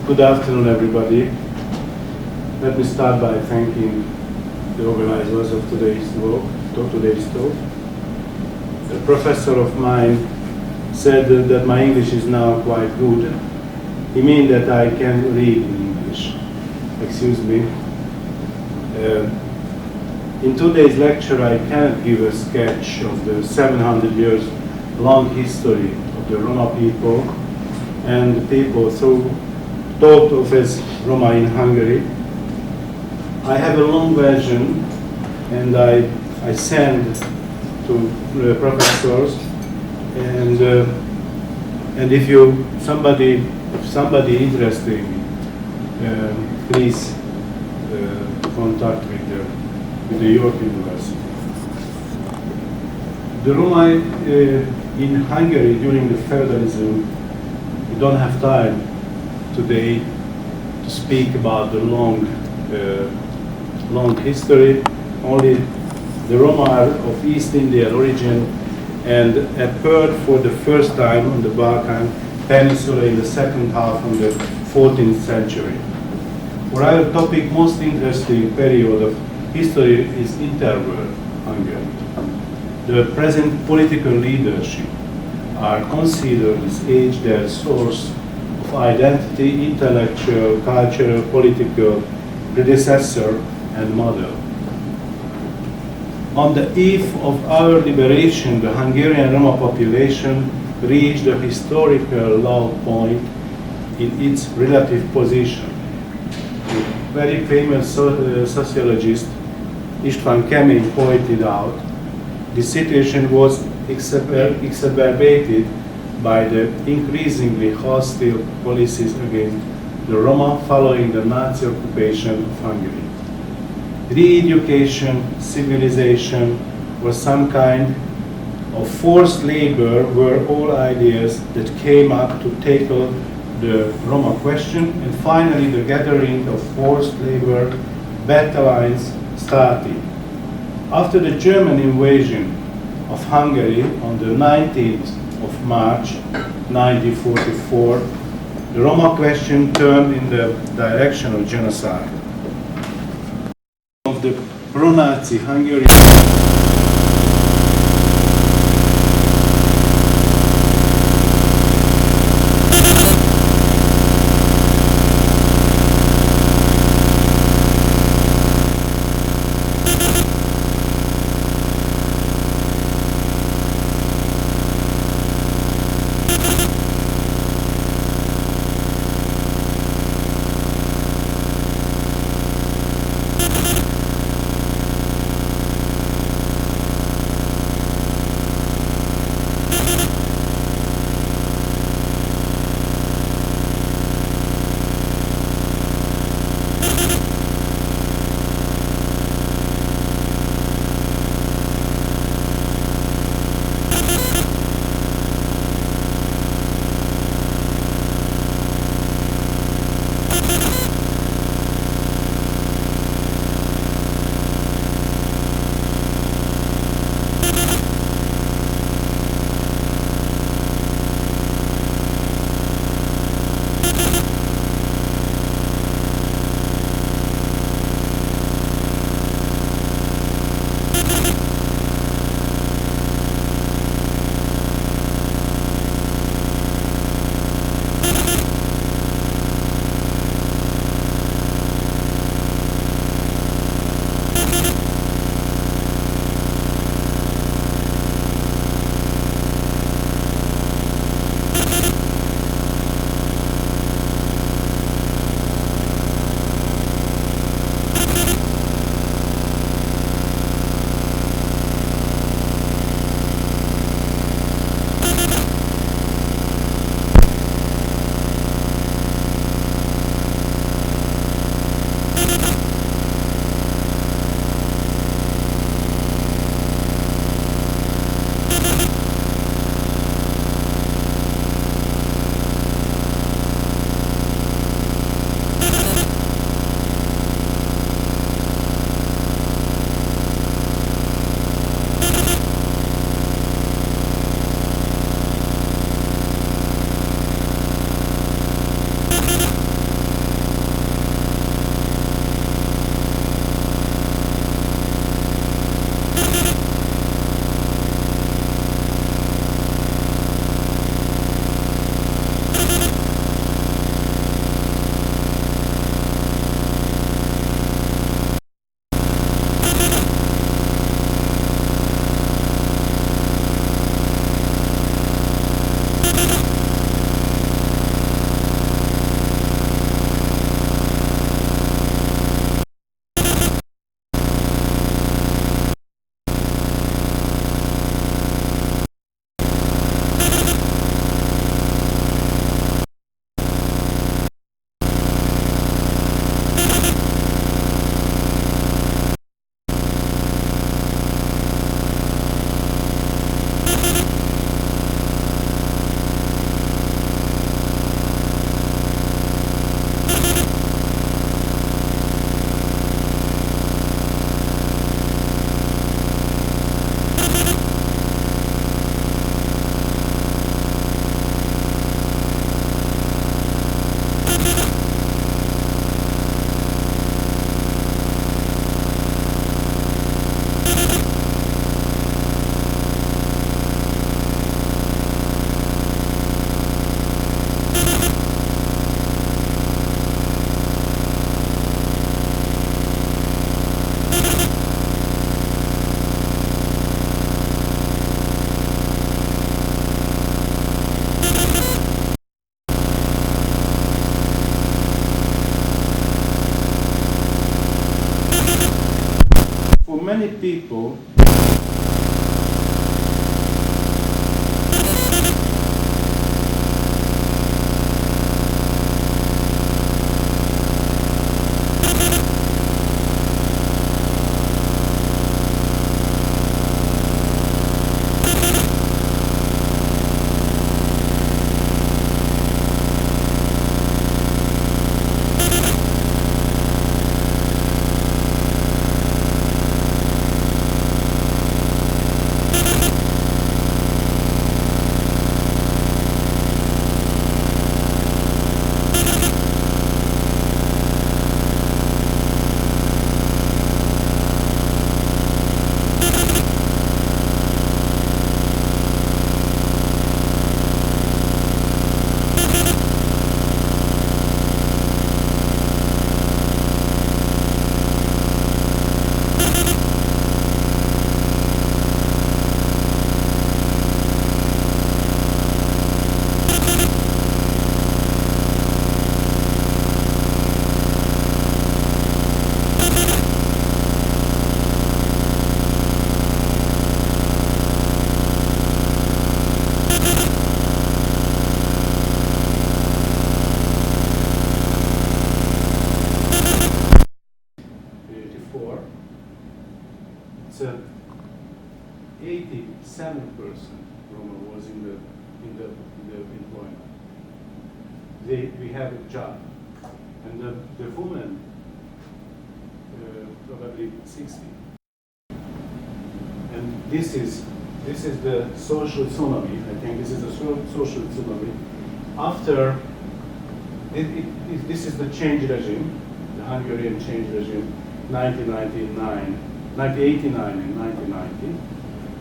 Good afternoon, everybody. Let me start by thanking the organizers of today's talk. A professor of mine said that my English is now quite good. He means that I can read in English. Excuse me. In today's lecture, I cannot give a sketch of the 700 years long history of the Roma people and the people thought of as Roma in Hungary. I have a long version, and I send to the professors, and if somebody interested, please contact with the York University. The Roma in Hungary during the feudalism, we don't have time today to speak about the long history. Only the Roma are of East Indian origin and appeared for the first time on the Balkan Peninsula in the second half of the 14th century. For our topic, most interesting period of history is interwar Hungary. The present political leadership are considered this age their source of identity, intellectual, cultural, political predecessor and model. On the eve of our liberation, the Hungarian Roma population reached a historical low point in its relative position. The very famous sociologist István Kemény pointed out the situation was exacerbated by the increasingly hostile policies against the Roma following the Nazi occupation of Hungary. Re-education, civilization, or some kind of forced labor were all ideas that came up to tackle the Roma question, and finally the gathering of forced labor battle lines started. After the German invasion of Hungary on the 19th of March 1944, the Roma question turned in the direction of genocide. Of the pro-Nazi Hungary many people it's 87% Roma was in the employment. We have a job, and the woman probably 60. And this is the social tsunami. I think this is a social tsunami. After this is the change regime, the Hungarian change regime, 1989 and 1990.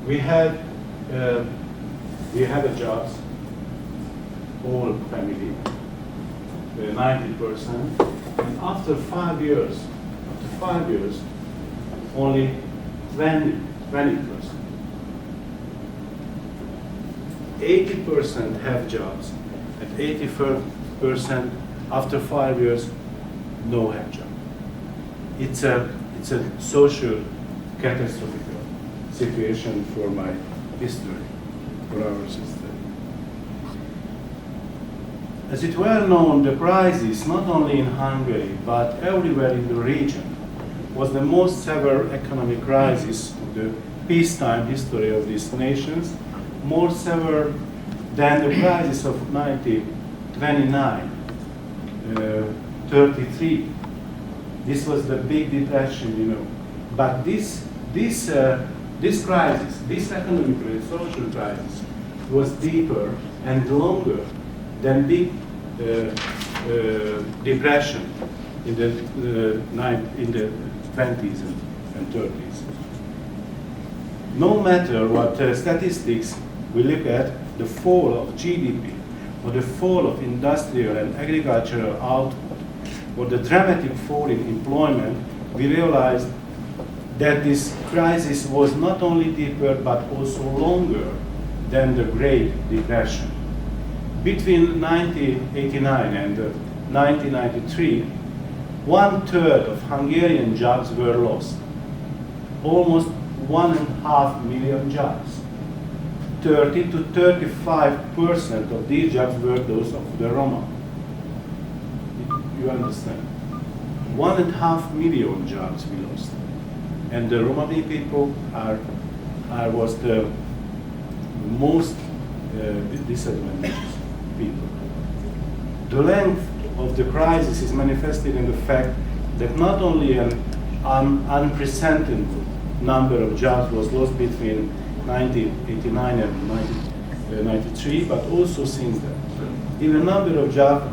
We had a jobs, all family, 90%, and after 5 years, only 20%. 80% have jobs, and 84% after 5 years no have job. It's a social catastrophic situation for my history, for our history. As it well known, the crisis, not only in Hungary, but everywhere in the region, was the most severe economic crisis of the peacetime history of these nations, more severe than the crisis of 1929, 33. This was the big depression, you know. But this crisis, this economic and social crisis, was deeper and longer than big depression in the 20s and 30s. No matter what statistics we look at, the fall of GDP, or the fall of industrial and agricultural output, or the dramatic fall in employment, we realized that this crisis was not only deeper but also longer than the Great Depression. Between 1989 and 1993, 1/3 of Hungarian jobs were lost. Almost 1.5 million jobs. 30 to 35% of these jobs were those of the Roma. You understand? 1.5 million jobs we lost. And the Roma people was the most disadvantaged people. The length of the crisis is manifested in the fact that not only an unprecedented number of jobs was lost between 1989 and 1993, but also since then. Even number of jobs,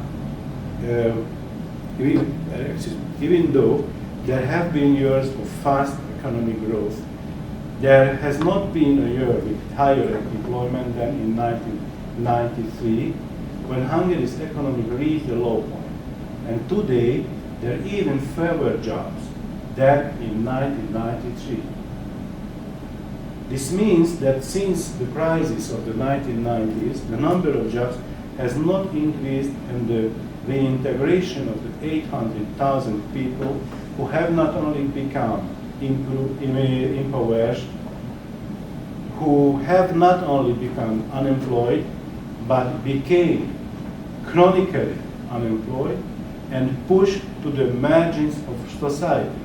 even though there have been years of fast economic growth, there has not been a year with higher employment than in 1993, when Hungary's economy reached a low point. And today, there are even fewer jobs than in 1993. This means that since the crisis of the 1990s, the number of jobs has not increased, and the reintegration of the 800,000 people who have not only become impoverished, who have not only become unemployed, but became chronically unemployed and pushed to the margins of society.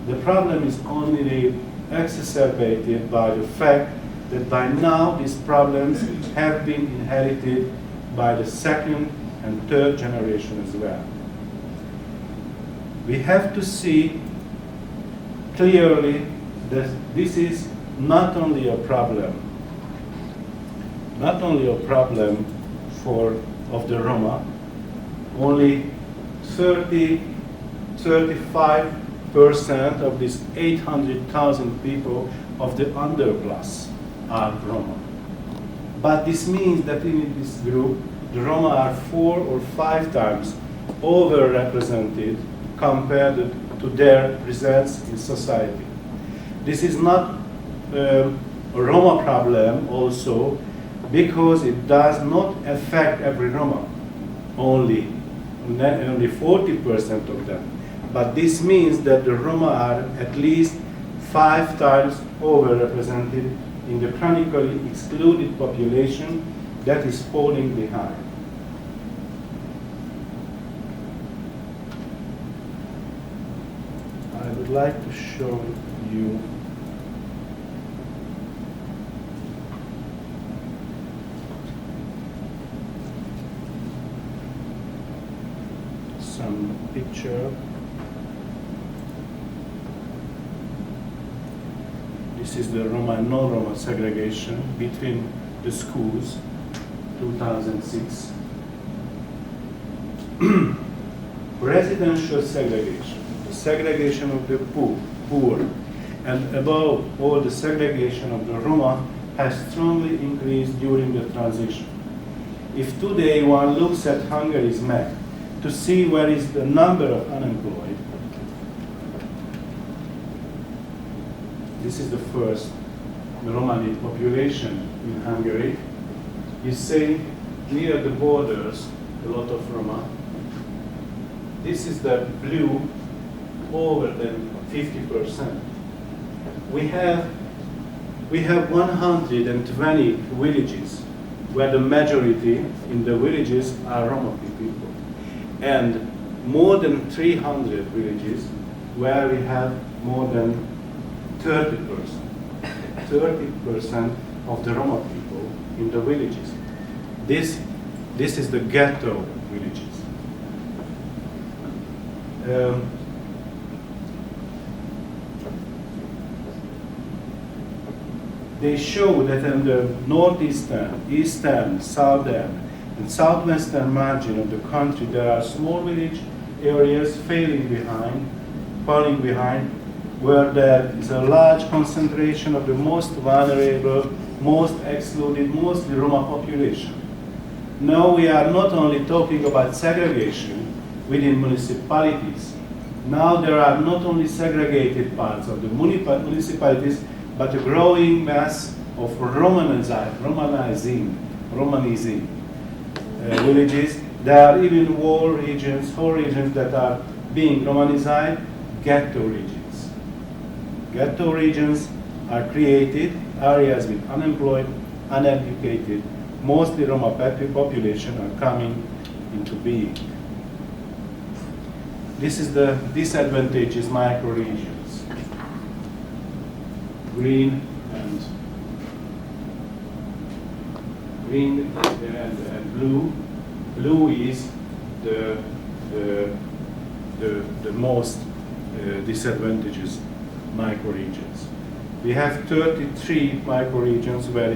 The problem is only exacerbated by the fact that by now these problems have been inherited by the second and third generation as well. We have to see clearly that this is not only a problem of the Roma. Only 35% of these 800,000 people of the underclass are Roma. But this means that in this group, the Roma are 4 or 5 times overrepresented compared to their presence in society. This is not a Roma problem also because it does not affect every Roma, only 40% of them. But this means that the Roma are at least 5 times overrepresented in the chronically excluded population that is falling behind. I would like to show you some picture. This is the Roma and non-Roma segregation between the schools, 2006. Residential segregation, the segregation of the poor, and above all the segregation of the Roma has strongly increased during the transition. If today one looks at Hungary's map to see where is the number of unemployed, this is the first Romani population in Hungary. You see near the borders a lot of Roma. This is the blue, over than 50%. We have 120 villages where the majority in the villages are Roma people, and more than 300 villages where we have more than 30% of the Roma people in the villages. This is the ghetto villages. They show that in the northeastern, eastern, southern, and southwestern margin of the country, there are small village areas falling behind, where there is a large concentration of the most vulnerable, most excluded, mostly Roma population. Now we are not only talking about segregation within municipalities. Now there are not only segregated parts of the municipalities, but a growing mass of Romanizing villages. There are even whole regions that are being Romanized, ghetto regions. Ghetto regions are created, areas with unemployed, uneducated, mostly Roma population are coming into being. This is the disadvantageous microregions. Green and blue. Blue is the most disadvantageous microregions. We have 33 microregions where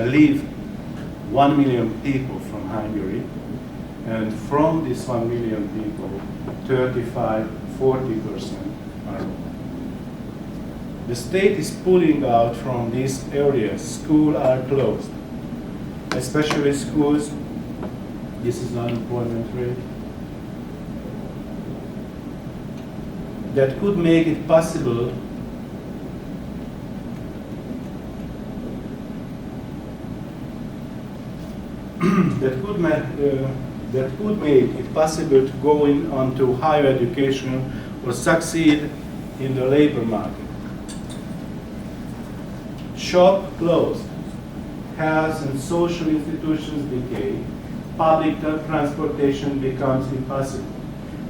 live 1 million people from Hungary, and from this 1 million people, 35–40% are Roma. The state is pulling out from these areas. Schools are closed, especially schools. This is unemployment rate. That could make it possible that could make it possible to go on to higher education or succeed in the labor market. Shop closed, health and social institutions decay, public transportation becomes impossible.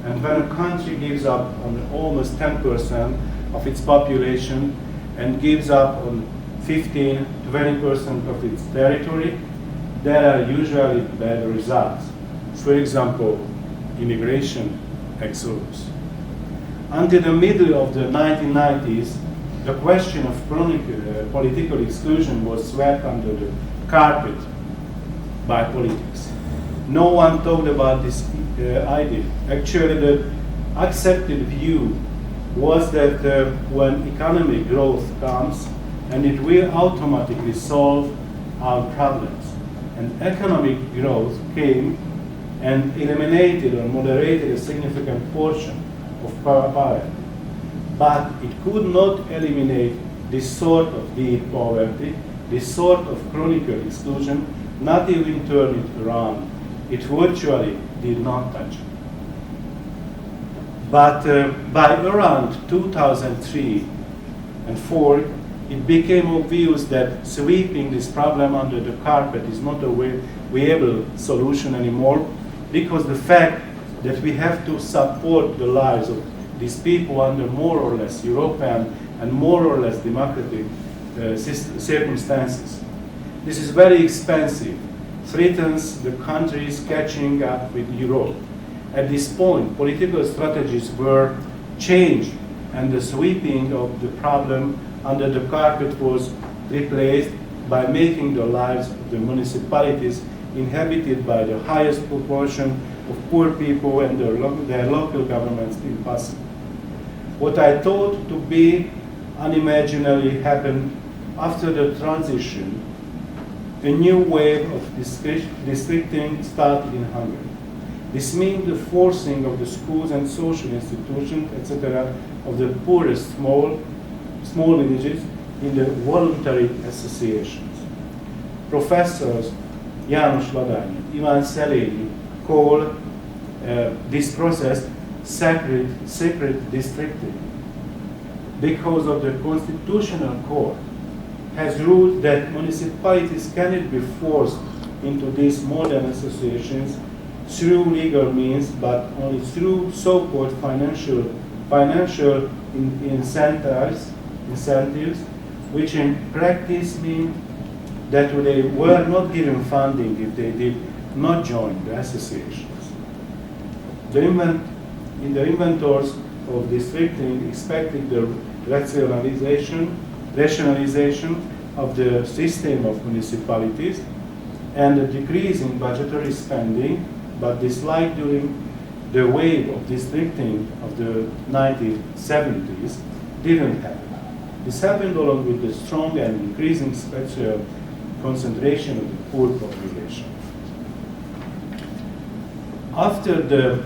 And when a country gives up on almost 10% of its population and gives up on 15–20% of its territory, there are usually bad results. For example, immigration exodus. Until the middle of the 1990s, the question of chronic political exclusion was swept under the carpet by politics. No one talked about this idea. Actually, the accepted view was that when economic growth comes, and it will automatically solve our problems. And economic growth came and eliminated or moderated a significant portion of poverty. But it could not eliminate this sort of deep poverty, this sort of chronic exclusion, not even turn it around. It virtually did not touch it. But by around 2003 and 4, it became obvious that sweeping this problem under the carpet is not a viable solution anymore, because the fact that we have to support the lives of these people under more or less European and more or less democratic circumstances. This is very expensive, threatens the countries catching up with Europe. At this point, political strategies were changed, and the sweeping of the problem under the carpet was replaced by making the lives of the municipalities inhabited by the highest proportion of poor people and their local governments impossible. What I thought to be unimaginably happened after the transition. A new wave of districting started in Hungary. This means the forcing of the schools and social institutions, etc., of the poorest small villages in the voluntary associations. Professors János Ladányi, Iván Szelényi call this process sacred districting, because of the Constitutional Court has ruled that municipalities cannot be forced into these modern associations through legal means, but only through so-called financial incentives, which in practice mean that they were not given funding if they did not join the associations. In the inventors of districting expected the rationalization of the system of municipalities and a decrease in budgetary spending, but this, like during the wave of districting of the 1970s, didn't happen. This happened along with the strong and increasing spatial concentration of the poor population. After the,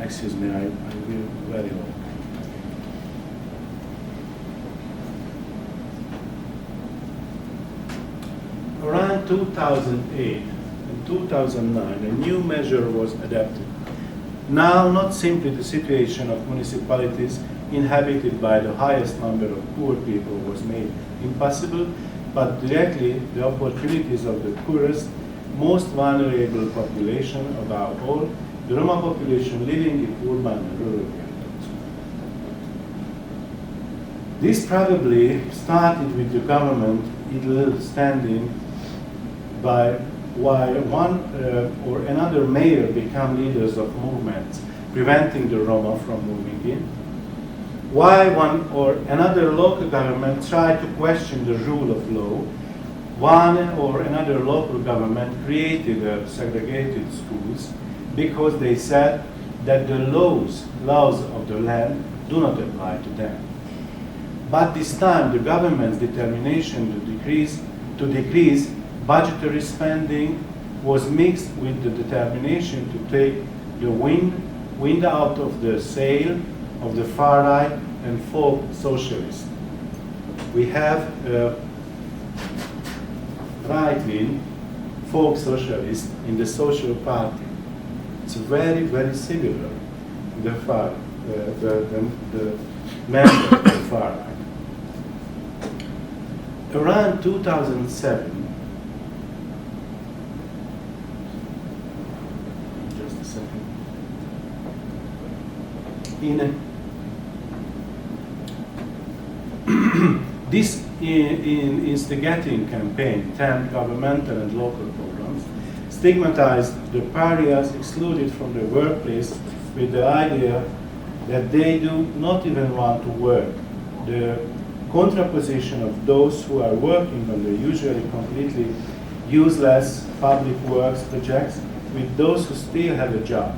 excuse me, I will very long. Around 2008 and 2009, a new measure was adopted. Now, not simply the situation of municipalities inhabited by the highest number of poor people was made impossible, but directly the opportunities of the poorest, most vulnerable population, above all, the Roma population living in urban and rural ghettos. This probably started with the government either standing by while one or another mayor became leaders of movements, preventing the Roma from moving in. Why one or another local government tried to question the rule of law, one or another local government created segregated schools because they said that the laws of the land do not apply to them. But this time the government's determination to decrease budgetary spending was mixed with the determination to take the wind out of the sail of the far right and folk socialists. We have right-wing folk socialists in the Social Party. It's very, very similar to the far the members of the far right. Around 2007, just a second, in this instigating campaign, 10 governmental and local programs stigmatized the pariahs excluded from the workplace with the idea that they do not even want to work. The contraposition of those who are working on the usually completely useless public works projects with those who still have a job.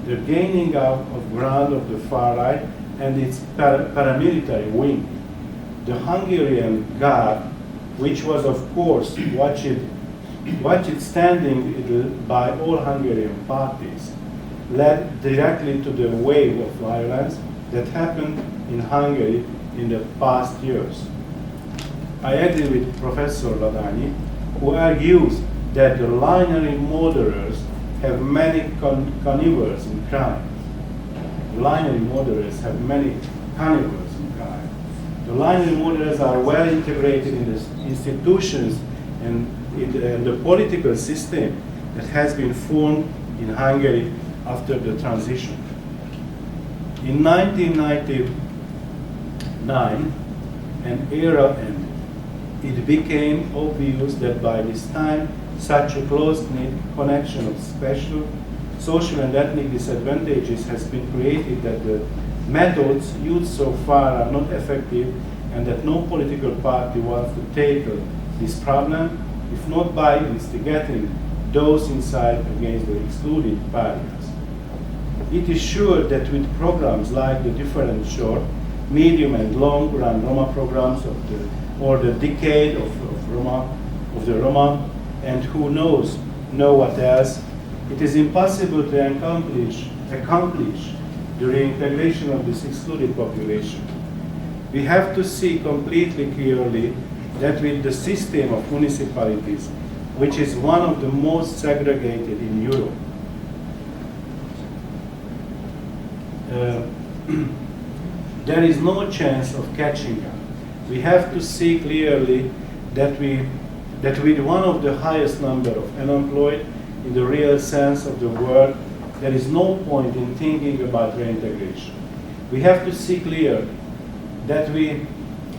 The gaining out of ground of the far right and its paramilitary wing. The Hungarian Guard, which was of course watched standing by all Hungarian parties, led directly to the wave of violence that happened in Hungary in the past years. I agree with Professor Ladányi, who argues that the linear murderers have many connivers in crime. Linear murderers have many connivers in crime. The linear murderers are well integrated in the institutions and in the political system that has been formed in Hungary after the transition. In 1999, an era ended. It became obvious that by this time, such a close-knit connection of special social and ethnic disadvantages has been created that the methods used so far are not effective and that no political party wants to tackle this problem, if not by instigating those inside against the excluded pariahs. It is sure that with programs like the different short, medium and long-run Roma programs or the decade of the Roma, and who knows what else, it is impossible to accomplish the reintegration of this excluded population. We have to see completely clearly that with the system of municipalities, which is one of the most segregated in Europe, there is no chance of catching up. We have to see clearly that with one of the highest number of unemployed in the real sense of the word, there is no point in thinking about reintegration. We have to see clearly that with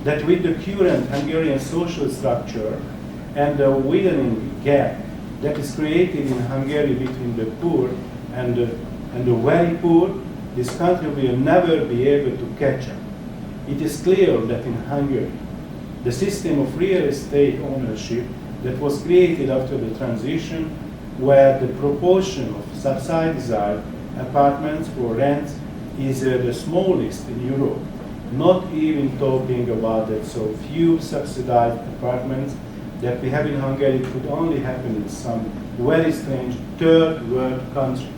the current Hungarian social structure and the widening gap that is created in Hungary between the poor and the very poor, this country will never be able to catch up. It is clear that in Hungary, the system of real estate ownership that was created after the transition, where the proportion of subsidized apartments for rent is the smallest in Europe, not even talking about that so few subsidized apartments that we have in Hungary could only happen in some very strange third world country.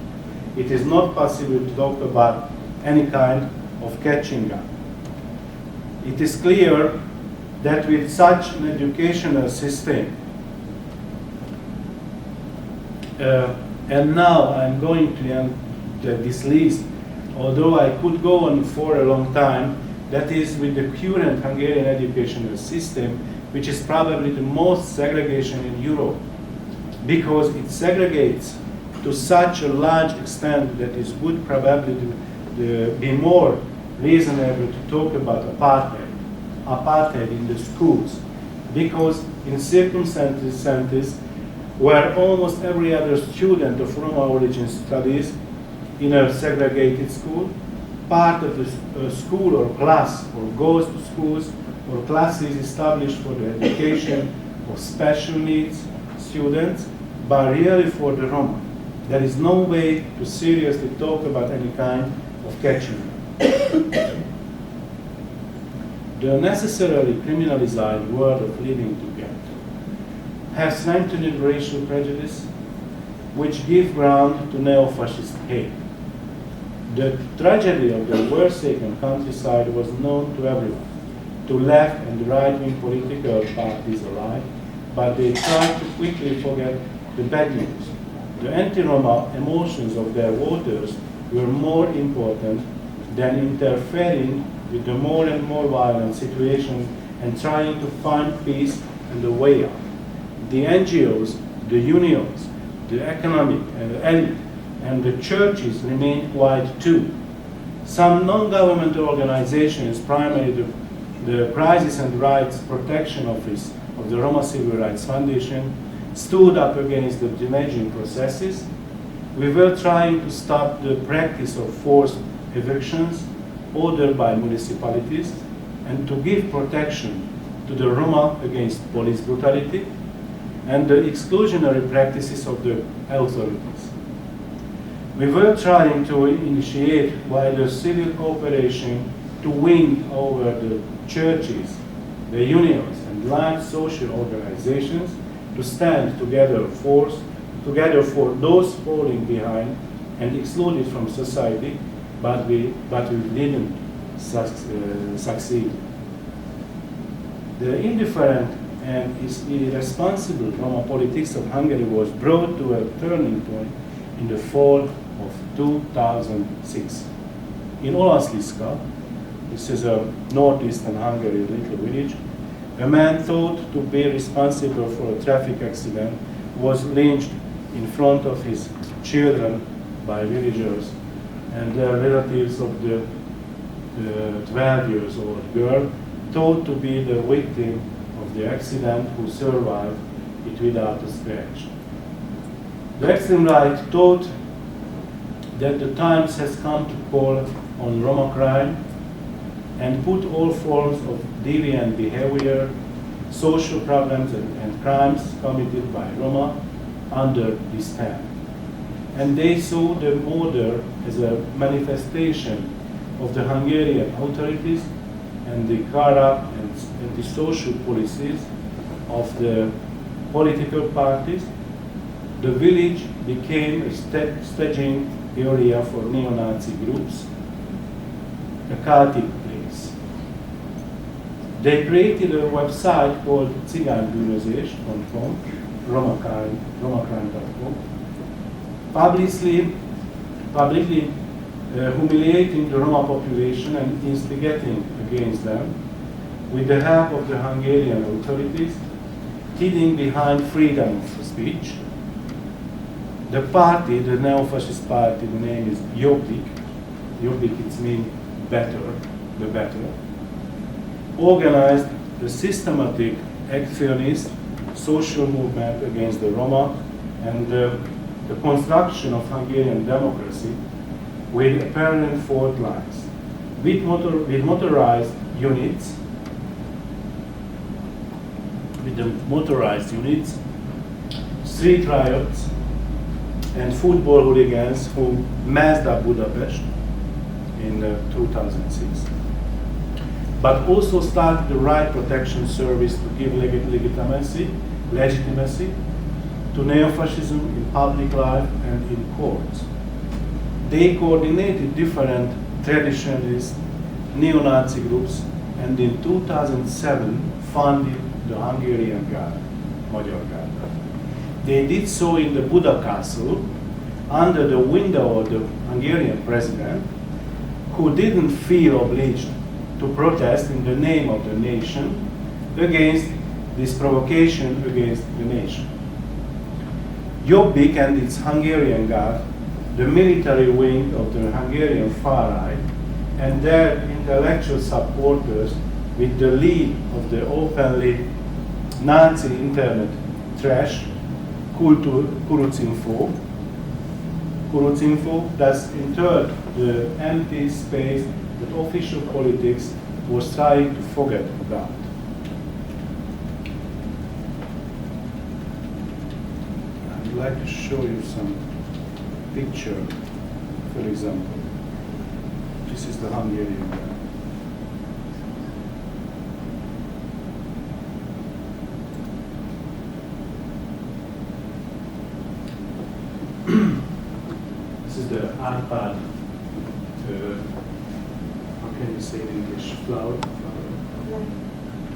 It is not possible to talk about any kind of catching up. It is clear that with such an educational system, and now I'm going to end this list, although I could go on for a long time, that is with the current Hungarian educational system, which is probably the most segregation in Europe, because it segregates to such a large extent that it would probably be more reasonable to talk about apartheid in the schools, because in circumstances where almost every other student of Roma origin studies in a segregated school, part of the school or class or goes to schools or classes established for the education of special needs students, but really for the Roma. There is no way to seriously talk about any kind of catching. The necessarily criminalized word of living together has strengthened racial prejudice, which give ground to neo-fascist hate. The tragedy of the war-stricken countryside was known to everyone, to left and right-wing political parties alike, but they tried to quickly forget the bad news. The anti-Roma emotions of their voters were more important than interfering with the more and more violent situation and trying to find peace and a way out. The NGOs, the unions, the economic and the elite, and the churches remain quiet too. Some non-governmental organizations, primarily the Crisis and Rights Protection Office of the Roma Civil Rights Foundation, stood up against the damaging processes. We were trying to stop the practice of forced evictions ordered by municipalities and to give protection to the Roma against police brutality and the exclusionary practices of the authorities. We were trying to initiate wider civil cooperation to win over the churches, the unions, and large social organizations to stand together for those falling behind and excluded from society, but we didn't succeed. The indifferent and irresponsible Roma politics of Hungary was brought to a turning point in the fall of 2006. In Olaszliska, this is a northeastern Hungary little village, a man thought to be responsible for a traffic accident was lynched in front of his children by villagers and their relatives of the 12 years old girl thought to be the victim of the accident who survived it without a scratch. The extreme right thought that the time has come to call on Roma crime and put all forms of deviant behavior, social problems and crimes committed by Roma under this hand. And they saw the murder as a manifestation of the Hungarian authorities and the corrupt and antisocial policies of the political parties. The village became a staging area for neo-Nazi groups, a cultic place. They created a website called cigánybűnözés.com, romacrime.com, publicly humiliating the Roma population and instigating against them with the help of the Hungarian authorities, hiding behind freedom of speech. The party, the neo-fascist party, the name is Jobbik. Jobbik, it means better, the better. Organized a systematic actionist social movement against the Roma and the construction of Hungarian democracy with apparent fault lines, with motorized units, street riots, and football hooligans who massed up Budapest in 2006. But also started the Right Protection Service to give legitimacy to neo-fascism in public life and in courts. They coordinated different traditionalist neo-Nazi groups and in 2007 funded the Hungarian Guard, Magyar Guard. They did so in the Buda Castle under the window of the Hungarian president, who didn't feel obliged to protest in the name of the nation against this provocation against the nation. Jobbik and its Hungarian Guard, the military wing of the Hungarian far right, and their intellectual supporters with the lead of the openly Nazi internet trash, Kurucinfo, thus entered the empty space that official politics was trying to forget about. I'd like to show you some picture, for example. This is the Hungarian guy. This is the iPad, how can you say in English? Flower?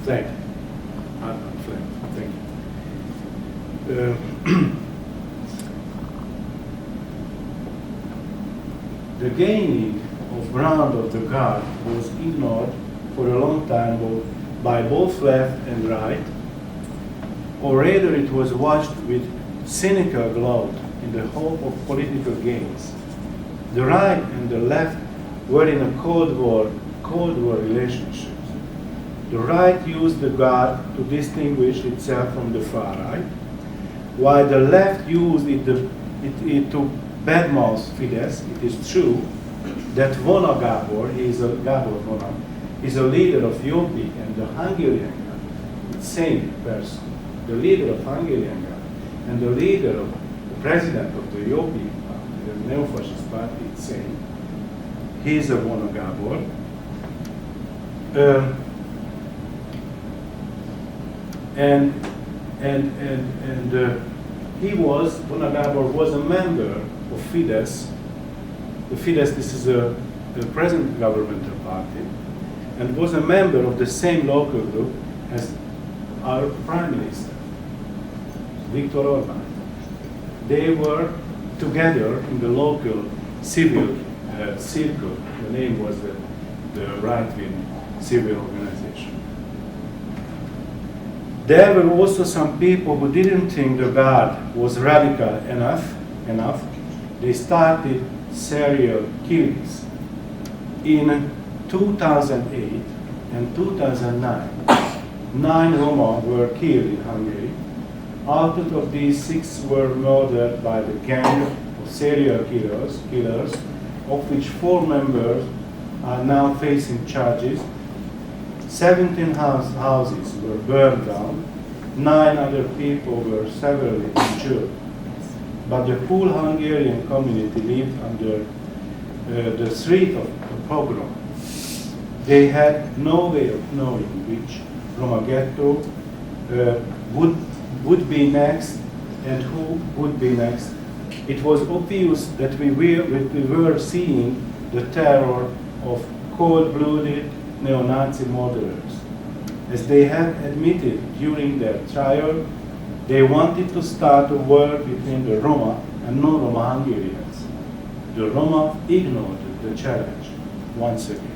Flag. iPad flag, thank you. The gaining of of ground of the guard was ignored for a long time by both left and right, or rather it was watched with cynical gloat in the hope of political gains. The right and the left were in a Cold War relationship. The right used the guard to distinguish itself from the far right, while the left used it to badmouth Fidesz. It is true that Vona Gábor, Gábor Vona, is a leader of Jobbik and the Hungarian guard, the same person, the leader of Hungarian guard, and the leader of the president of the Jobbik party, the neo-fascist party, it's same. He is a Vona Gábor. Vona Gábor was a member of Fidesz. The Fidesz, this is the present governmental party, and was a member of the same local group as our Prime Minister, Viktor Orbán. They were together in the local civil circle. The name was the right-wing civil organization. There were also some people who didn't think the guard was radical enough. They started serial killings. In 2008 and 2009, 9 Roma were killed in Hungary. Out of these, 6 were murdered by the gang of serial killers, of which 4 members are now facing charges. 17 houses were burned down. 9 other people were severely injured. But the whole Hungarian community lived under the threat of a pogrom. They had no way of knowing which Roma ghetto would be next and who would be next. It was obvious that we were seeing the terror of cold-blooded neo-Nazi murderers. As they had admitted during their trial, they wanted to start a war between the Roma and non-Roma Hungarians. The Roma ignored the challenge once again.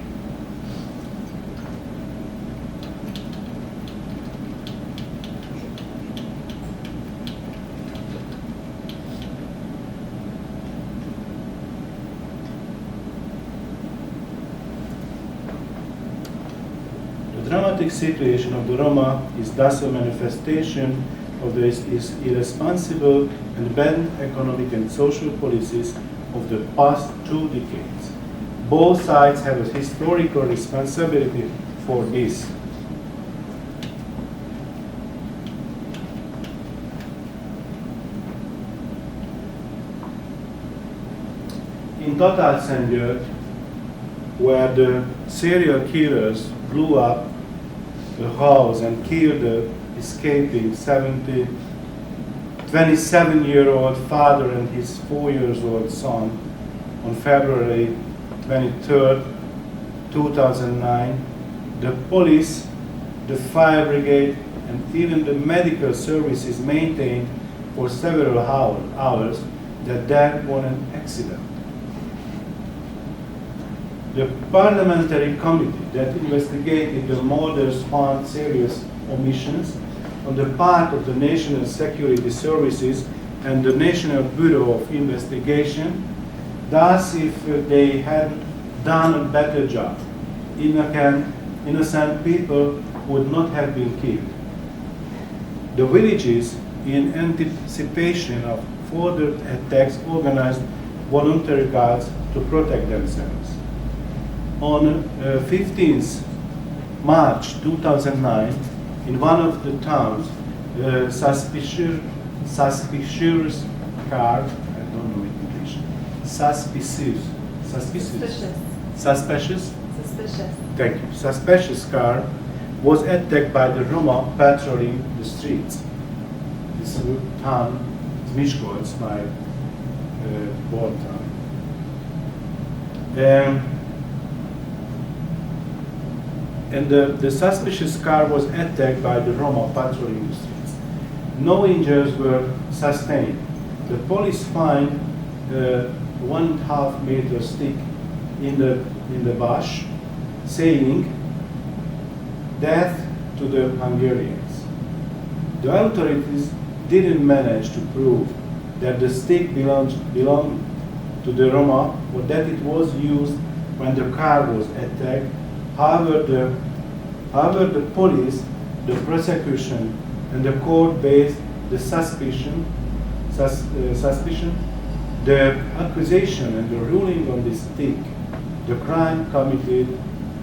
The dramatic situation of the Roma is thus a manifestation of the irresponsible and bad economic and social policies of the past 2 decades. Both sides have a historical responsibility for this. In Tatarszentgyörgy, where the serial killers blew up the house and killed the escaping 27-year-old father and his 4-year-old son on February 23rd, 2009, the police, the fire brigade, and even the medical services maintained for several hours that that was an accident. The parliamentary committee that investigated the murders found serious omissions on the part of the National Security Services and the National Bureau of Investigation. Thus, if they had done a better job, innocent people would not have been killed. The villages, in anticipation of further attacks, organized voluntary guards to protect themselves. On 15th March 2009, in one of the towns, suspicious car, I don't know in English, thank you, suspicious car was attacked by the Roma patrolling the streets. This town, Miskolc, my born town. And the suspicious car was attacked by the Roma patrolling the streets. No injuries were sustained. The police found a 1.5 meter stick in the bush, saying, "Death to the Hungarians." The authorities didn't manage to prove that the stick belonged to the Roma or that it was used when the car was attacked. However, the police, the prosecution, and the court based the suspicion, the accusation and the ruling on this stick. The crime committed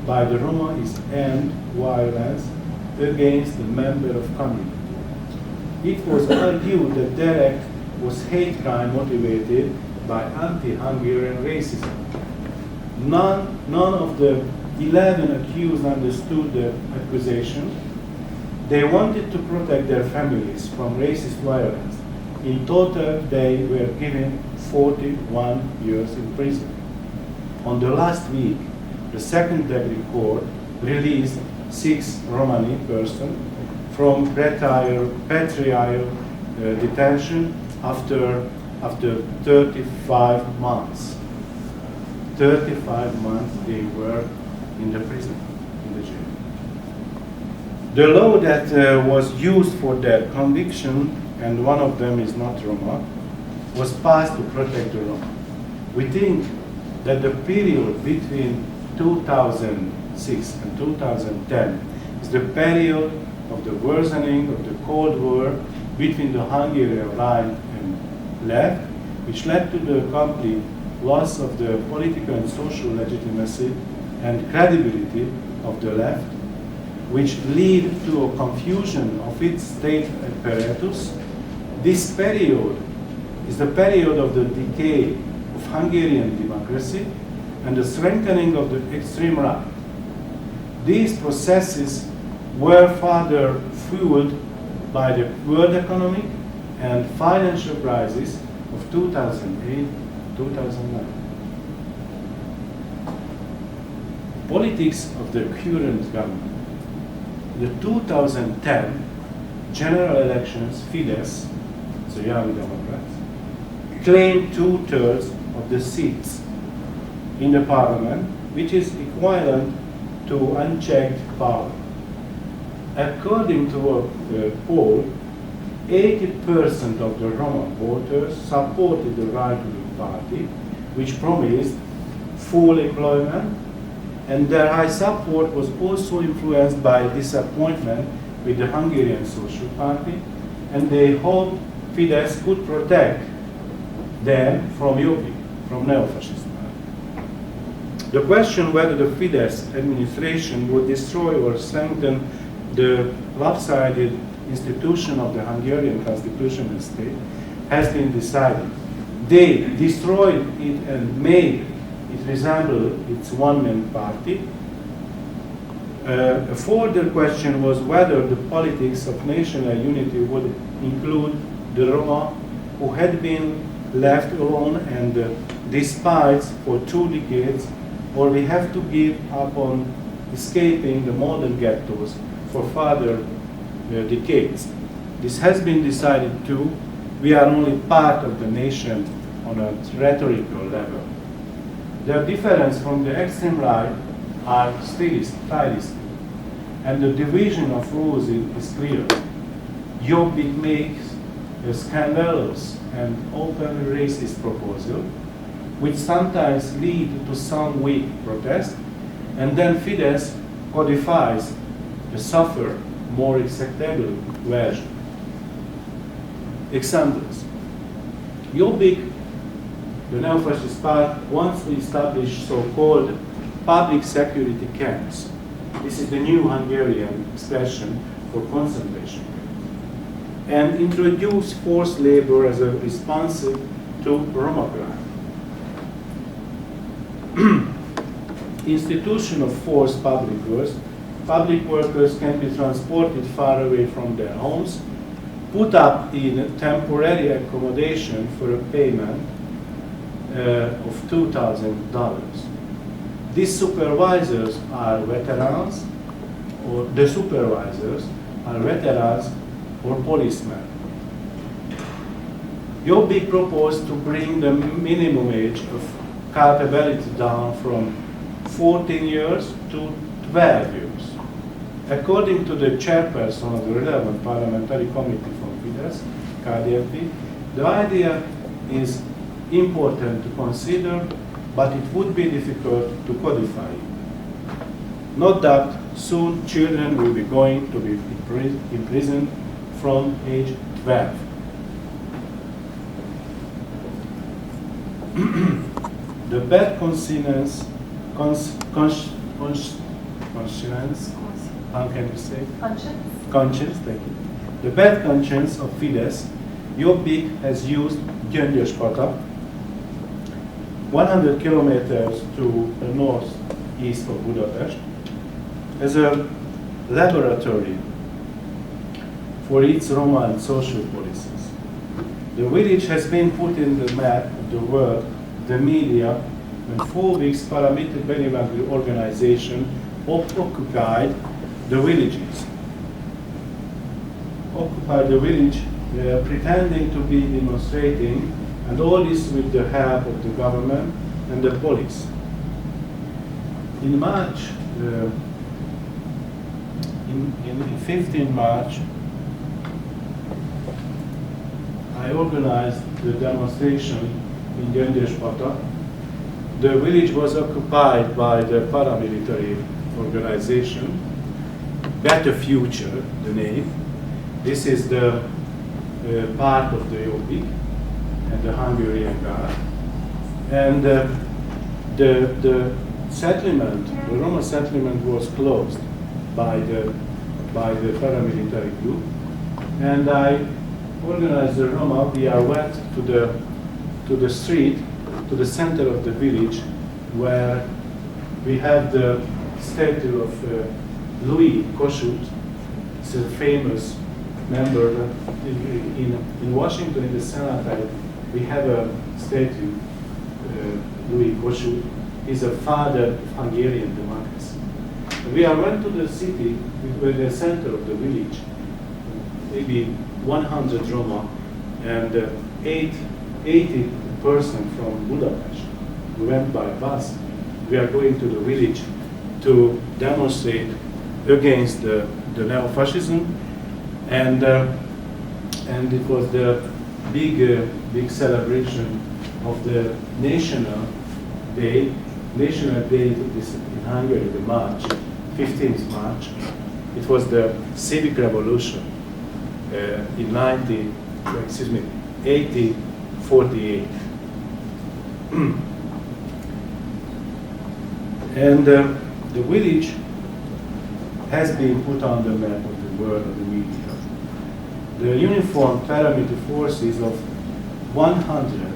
by the Roma is armed violence against the member of community. It was argued that their act was hate crime motivated by anti-Hungarian racism. None of the 11 accused understood the accusation. They wanted to protect their families from racist violence. In total, they were given 41 years in prison. On the last week, the second degree court released 6 Romani persons from pretrial detention after 35 months. 35 months they were in the prison, in the jail. The law that was used for their conviction, and one of them is not Roma, was passed to protect the Roma. We think that the period between 2006 and 2010 is the period of the worsening of the Cold War between the Hungarian right and left, which led to the complete loss of the political and social legitimacy and credibility of the left, which led to a confusion of its state apparatus. This period is the period of the decay of Hungarian democracy and the strengthening of the extreme right. These processes were further fueled by the world economic and financial crisis of 2008-2009. Politics of the current government. In the 2010 general elections, Fidesz, the Young Democrats, claimed 2/3 of the seats in the parliament, which is equivalent to unchecked power. According to a poll, 80% of the Roma voters supported the Right-wing party, which promised full employment, and their high support was also influenced by disappointment with the Hungarian Social Party, and they hoped Fidesz could protect them from Jobbik, from neo-fascist party. The question whether the Fidesz administration would destroy or strengthen the lopsided institution of the Hungarian constitutional state has been decided. They destroyed it and made it resemble its one-man party. A further question was whether the politics of national unity would include the Roma who had been left alone and despised for 2 decades, or we have to give up on escaping the modern ghettos for further decades. This has been decided too. We are only part of the nation on a rhetorical level. Their difference from the extreme right are stylistic, and the division of rules is clear. Jobbik makes a scandalous and openly racist proposal, which sometimes lead to some weak protest, and then Fidesz codifies a softer, more acceptable version. Examples. Jobbik, the neo-fascist party, wants to establish so-called public security camps. This is the new Hungarian expression for concentration camps, and introduce forced labor as a response to Roma crime. Institution of forced public works. Public workers can be transported far away from their homes, put up in temporary accommodation for a payment of $2,000. These supervisors are veterans, or the supervisors are veterans or policemen. Jobbik proposed to bring the minimum age of culpability down from 14 years to 12 years. According to the chairperson of the relevant parliamentary committee from Fidesz, KDNP, the idea is important to consider, but it would be difficult to codify. Not that soon children will be going to be imprisoned from age 12. The bad conscience, how can you say? Conscience, thank you. The bad conscience of Fidesz, Jobbik has used Gyöngyöspata, 100 kilometers to the northeast of Budapest, as a laboratory for its Roma and social policies. The village has been put in the map of the world, the media, and 4 weeks paramilitary organization occupied the villages. Occupied the village, pretending to be demonstrating, and all this with the help of the government and the police. In March, in 15 March, I organized the demonstration in Gyöngyöspata. The village was occupied by the paramilitary organization, Better Future, the name. This is the part of the Jobbik and the Hungarian Guard. And the settlement, the Roma settlement, was closed by the paramilitary group. And I organized the Roma. We are went to the street, to the center of the village, where we have the statue of Louis Kossuth. It's a famous member in Washington, in the Senate. We have a statue, Louis Kossuth. He's a father of Hungarian democracy. We are went to the city, with the center of the village, maybe 100 Roma, and 80 person from Budapest. We went by bus. We are going to the village to demonstrate against the neo-fascism, and it was the big celebration of the National Day of this in Hungary, the March, 15th March. It was the civic revolution in 1848. And the village has been put on the map of the world of the media. The uniformed paramilitary forces of 100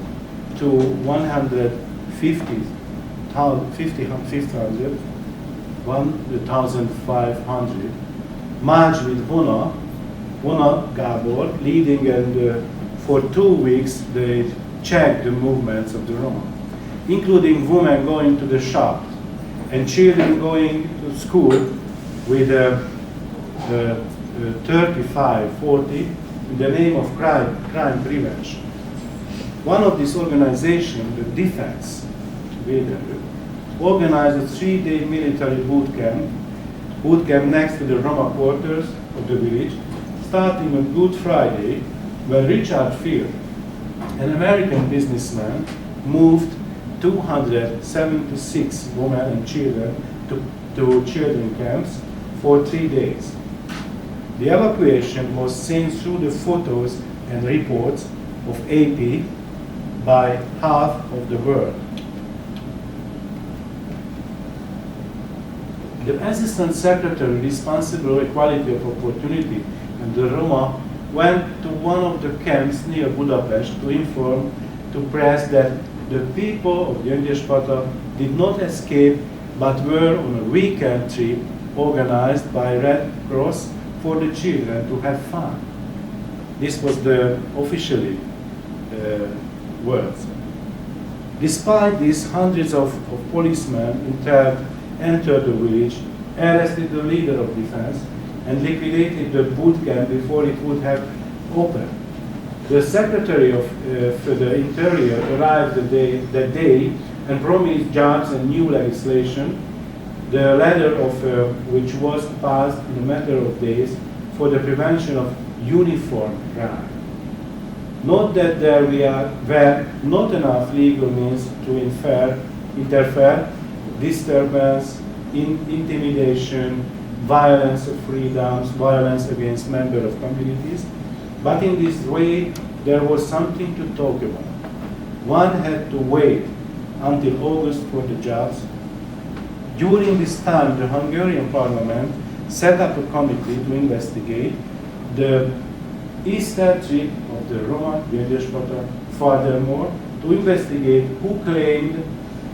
to 1,500 marched with Vona Gábor leading, and for 2 weeks they checked the movements of the Roma, including women going to the shop and children going to school with 35-40 in the name of crime prevention. One of these organizations, the Defense, organized a 3-day military boot camp next to the Roma quarters of the village, starting on Good Friday, when Richard Field, an American businessman, moved 276 women and children to children camps for 3 days. The evacuation was seen through the photos and reports of AP by half of the world. The Assistant Secretary responsible for equality of opportunity and the Roma went to one of the camps near Budapest to inform to press that the people of Gyöngyöspata did not escape but were on a weekend trip organized by Red Cross for the children to have fun. This was the officially words. Despite this, hundreds of policemen entered the village, arrested the leader of defense, and liquidated the boot camp before it would have opened. The Secretary of the Interior arrived that day and promised jobs and new legislation, the latter of which was passed in a matter of days for the prevention of uniform crime. Note that there were not enough legal means to interfere, disturbance, intimidation, violence of freedoms, violence against members of communities, but in this way there was something to talk about. One had to wait until August for the jobs. During this time, the Hungarian Parliament set up a committee to investigate the eastern trip of the Roma Gyöngyöspata, furthermore, to investigate who claimed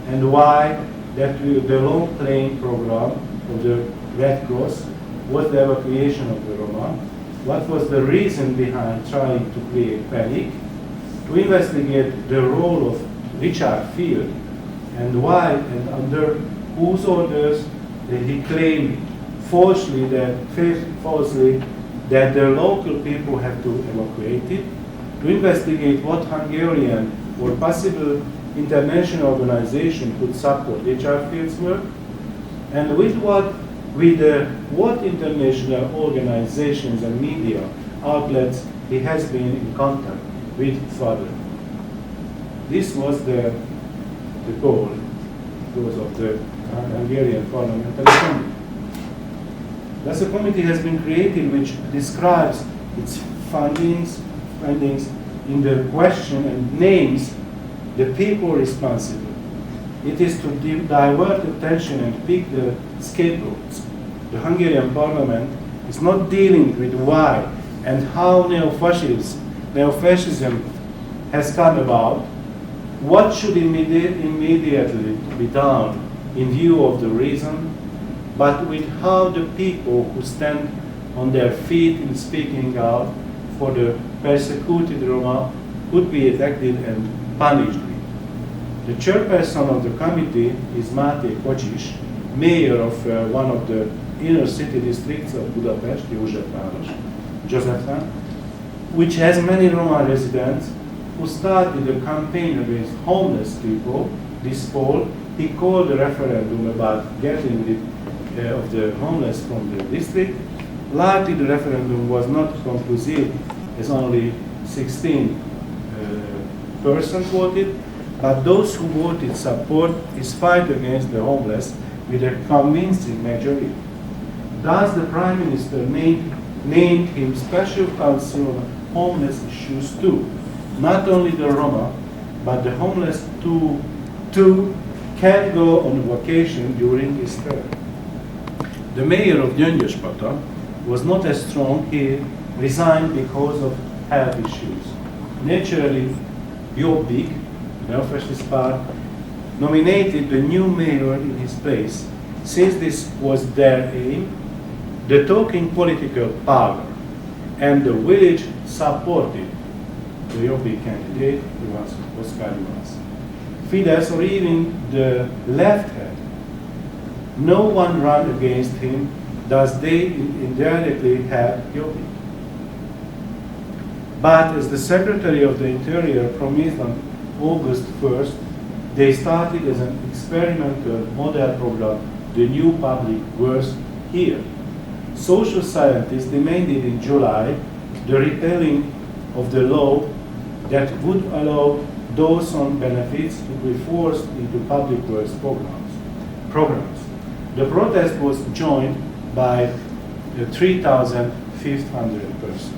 and why that the long-claimed program of the Red Cross was the evacuation of the Roma, what was the reason behind trying to create panic, to investigate the role of Richard Field and why and under whose orders he claimed falsely that the local people have to evacuate it, to investigate what Hungarian or possible international organization could support Richard Field's work, and with what international organizations and media outlets he has been in contact with further. This was the goal of the Hungarian Parliamentary Assembly. Thus, a committee has been created which describes its findings in the question and names the people responsible. It is to divert attention and pick the scapegoats. The Hungarian Parliament is not dealing with why and how neo-fascism has come about, what should immediately be done in view of the reason, but with how the people who stand on their feet in speaking out for the persecuted Roma could be affected and punished. The chairperson of the committee is Máté Kocsis, mayor of one of the inner city districts of Budapest, Józsefvár, which has many Roma residents who started a campaign against homeless people this fall. He called a referendum about getting rid of the homeless from the district. Largely, the referendum was not conclusive, as only 16% voted, but those who voted support his fight against the homeless with a convincing majority. Thus, the Prime Minister named him Special Counsel on Homeless Issues too. Not only the Roma, but the homeless too can go on vacation during his term. The mayor of Gyöngyöspata was not as strong. He resigned because of health issues. Naturally, Jobbik, the neo-fascist part, nominated the new mayor in his place. Since this was their aim, the talking political power and the village supported the Jobbik candidate, Oskar Ivánc. Fidesz, or even the left hand, no one ran against him, thus they indirectly had Jobbik. But as the Secretary of the Interior promised on August 1st, they started as an experimental model program, the new public works here. Social scientists demanded in July the repealing of the law that would allow those on benefits to be forced into public works programs. The protest was joined by 3,500 persons.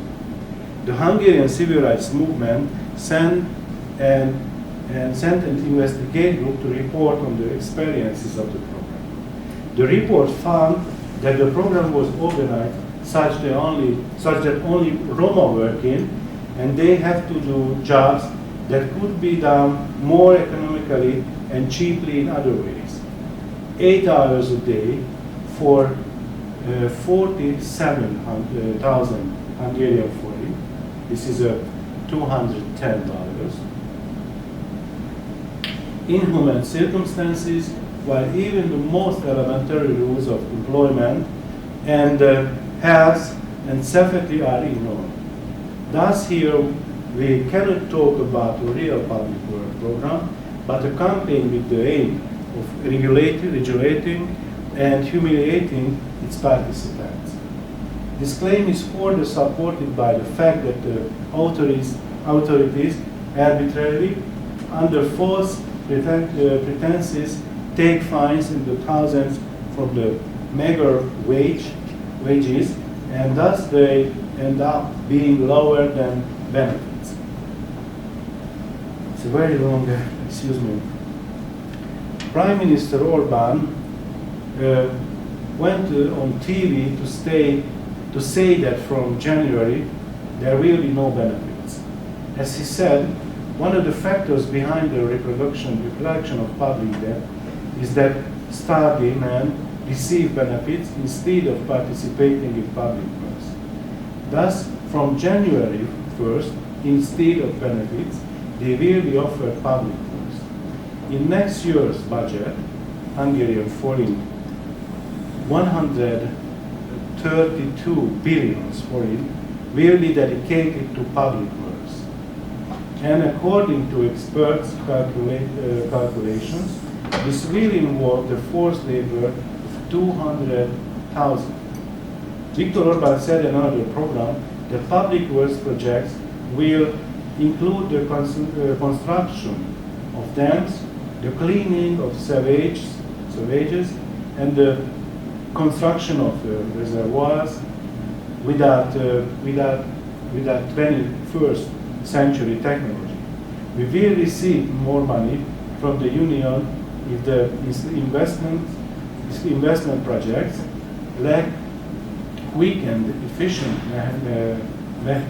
The Hungarian Civil Rights Movement sent an investigative group to report on the experiences of the program. The report found that the program was organized such that only Roma work in, and they have to do jobs that could be done more economically and cheaply in other ways. 8 hours a day for 47,000 Hungarian forint. This is $210. Inhuman circumstances, while even the most elementary rules of employment and health and safety are ignored. Thus here we cannot talk about a real public work program, but a campaign with the aim of regulating and humiliating its participants. This claim is further supported by the fact that the authorities arbitrarily, under false pretenses, take fines in the thousands from the meager wages, and thus they end up being lower than benefits. It's a very long, excuse me. Prime Minister Orbán went on TV to say that from January there will be no benefits. As he said, one of the factors behind the reproduction of public debt is that starving men receive benefits instead of participating in public works. Thus, from January 1st, instead of benefits, they will be offered public works. In next year's budget, Hungarian forint 132 billion forint will be dedicated to public works. And according to experts' calculations, this will involve the forced labor of 200,000. Viktor Orbán said in another program that public works projects will include the construction of dams, the cleaning of sewages, and the construction of reservoirs without 21st century technology. We will receive more money from the Union if the investment projects lack quick and efficient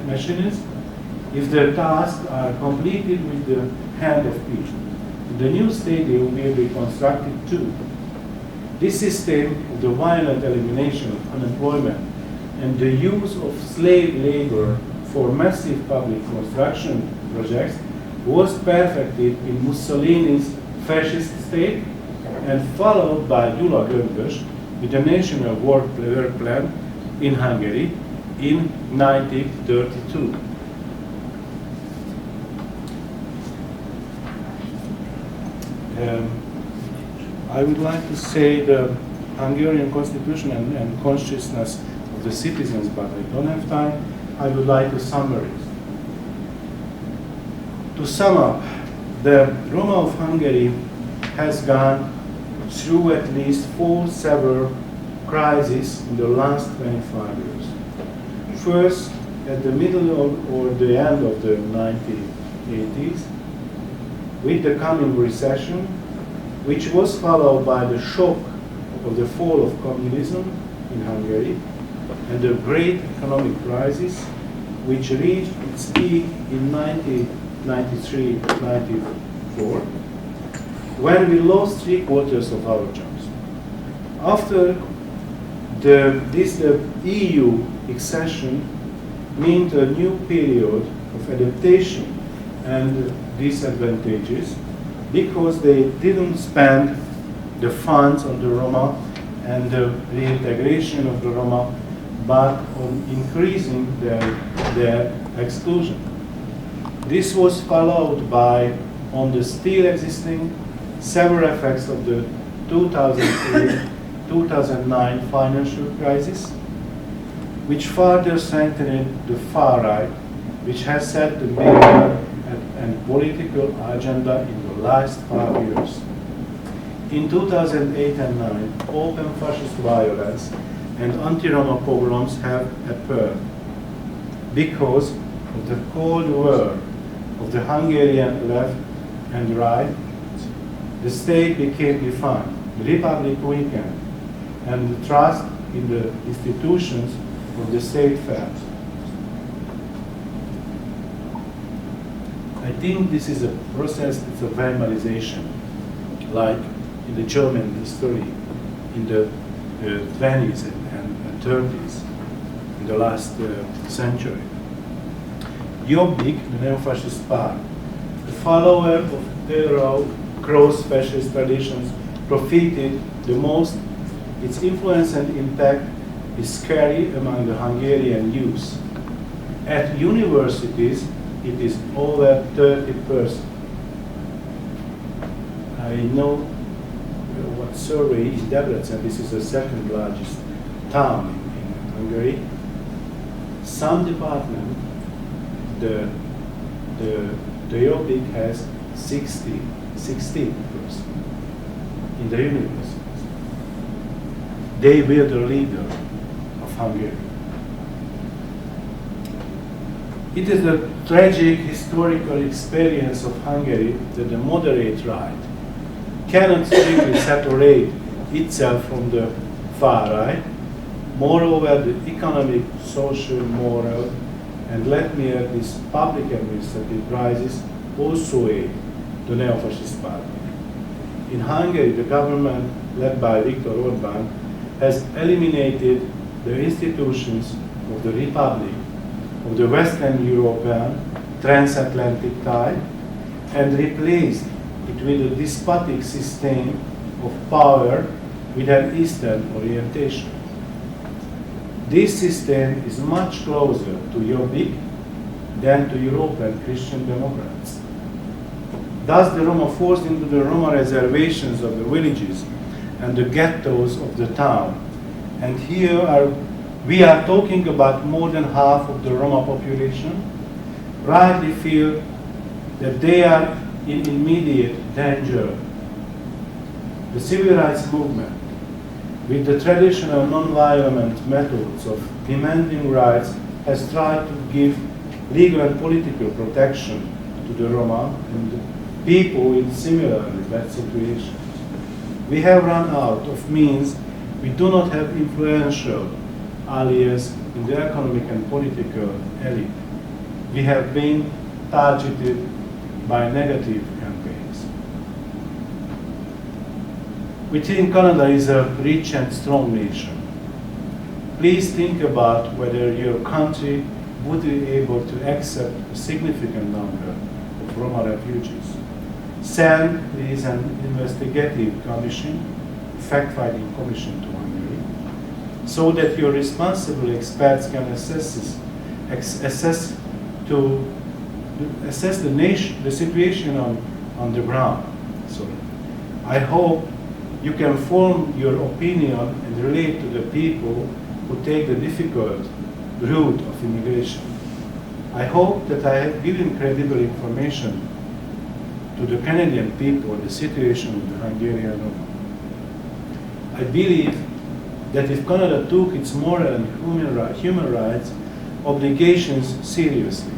machines, if the tasks are completed with the hand of people. The new stadium will be constructed too. This system of the violent elimination of unemployment and the use of slave labor for massive public construction projects was perfected in Mussolini's fascist state and followed by Gyula Gömbös with the National Work Plan in Hungary in 1932. I would like to say the Hungarian constitution and consciousness of the citizens, but I don't have time. I would like to summarize. To sum up, the Roma of Hungary has gone through at least 4 severe crises in the last 25 years. First, at the middle or the end of the 1980s, with the coming recession, which was followed by the shock of the fall of communism in Hungary and the great economic crisis, which reached its peak in 1993-94, when we lost 3/4 of our jobs. After the EU accession meant a new period of adaptation and disadvantages, because they didn't spend the funds on the Roma and the reintegration of the Roma, but on increasing their exclusion. This was followed by, on the still existing, several effects of the 2008-2009 financial crisis, which further strengthened the far right, which has set the media and political agenda in the last 5 years. In 2008 and 2009, open fascist violence and anti-Roma pogroms have occurred because of the Cold War of the Hungarian left and right. The state became defined, the republic weakened, and the trust in the institutions of the state fell. I think this is a process, it's a Weimalization, like in the German history in the 20s and 30s, in the last century. Jobbik, the neo-fascist party, the follower of the cross-fascist traditions, profited the most. Its influence and impact is scary among the Hungarian youth. At universities, it is over 30%. I know what survey in Debrecen, this is the second largest town in Hungary. Some department, the Jobbik has 16% in the universities. They were the leader of Hungary. It is a tragic historical experience of Hungary that the moderate right cannot strictly separate itself from the far right. Moreover, the economic, social, moral, and let me add this public administrative crisis also aid the neo-fascist party. In Hungary, the government led by Viktor Orbán has eliminated the institutions of the Republic, of the Western European transatlantic type, and replaced it with a despotic system of power with an Eastern orientation. This system is much closer to Jobbik than to European Christian Democrats. Thus, the Roma forced into the Roma reservations of the villages and the ghettos of the town. And here we are talking about more than half of the Roma population, rightly feel that they are in immediate danger. The civil rights movement, with the traditional non-violent methods of demanding rights, has tried to give legal and political protection to the Roma and the people in similarly bad situations. We have run out of means. We do not have influential allies in the economic and political elite. We have been targeted by negative campaigns. We think Canada is a rich and strong nation. Please think about whether your country would be able to accept a significant number of Roma refugees. Send, please, an investigative commission, fact-finding commission to Hungary, so that your responsible experts can assess the situation on the ground. So I hope you can form your opinion and relate to the people who take the difficult route of immigration. I hope that I have given credible information to the Canadian people on the situation of the Hungarian Roma. I believe that if Canada took its moral and human rights obligations seriously,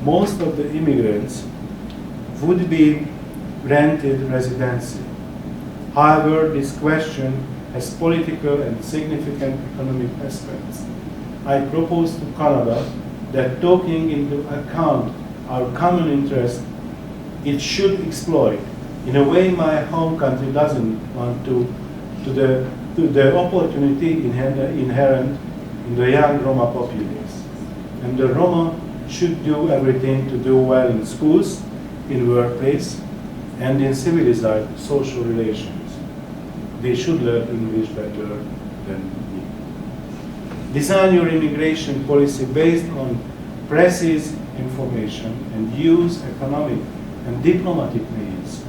most of the immigrants would be granted residency. However, this question has political and significant economic aspects. I propose to Canada that taking into account our common interest, it should exploit, in a way my home country doesn't want to the opportunity inherent in the young Roma populace. And the Roma should do everything to do well in schools, in workplace, and in civilized social relations. They should learn English better than me. Design your immigration policy based on precise information and use economic and diplomatic means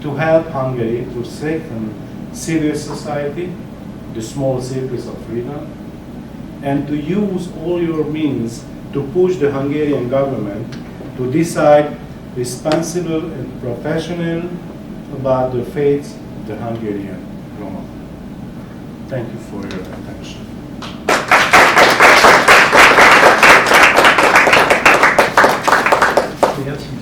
to help Hungary to strengthen civil society, the small circles of freedom, and to use all your means to push the Hungarian government to decide responsible and professional about the fate of the Hungarian Roma. Thank you for your attention. Herzlichen